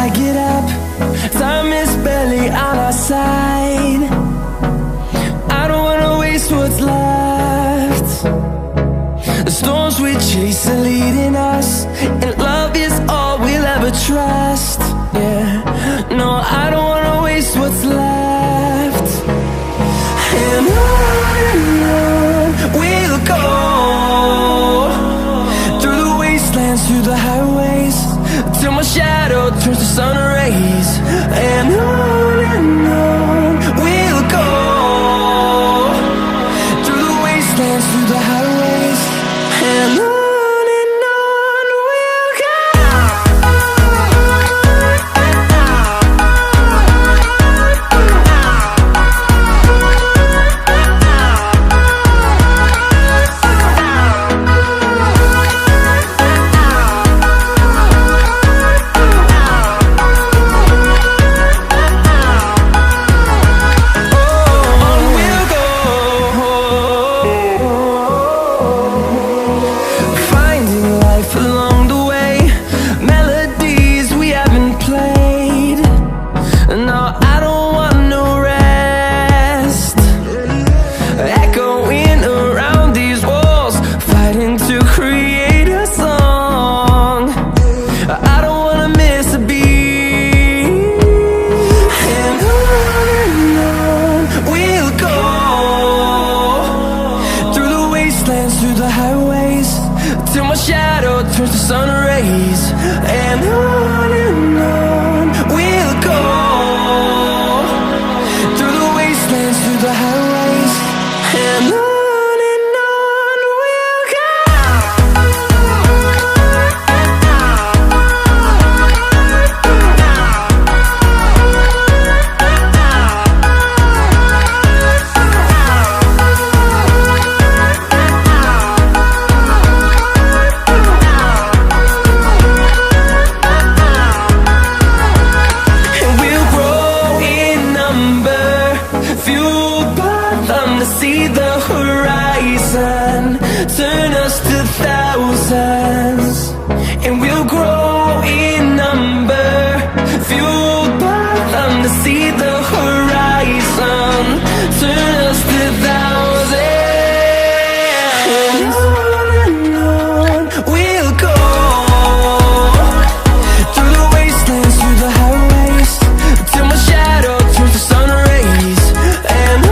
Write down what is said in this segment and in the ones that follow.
I get up. Time is barely on our side. I don't wanna waste what's left. The storms we chase are leading us, and love is all we'll ever trust. Yeah, no, I don't wanna waste what's left. And on we'll go, through the wastelands, through the highways, till my shadow turns to sun rays. And on we'll go, through the wastelands, through the highways, and on. Through the highways, till my shadow turns to sun rays. And on we'll go, through the wastelands, through the highways, and on. See the horizon turn us to thousands, and we'll grow in number, fueled by them. To see the horizon turn us to thousands, and on we'll go, through the wastelands, through the highways, till my shadow turns to sun rays. And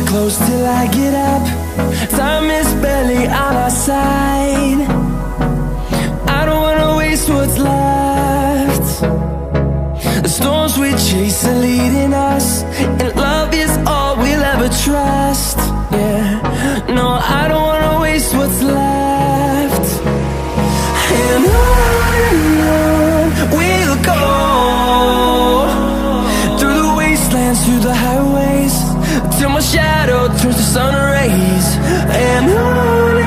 close till I get up. Time is barely on our side. I don't wanna waste what's left. The storms we chase are leading us, and love is all we'll ever trust. Yeah, no, I don't wanna waste what's left. And on we'll go, through the wastelands, through the highways, till my shadow turns to sun rays. And on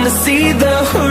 to see the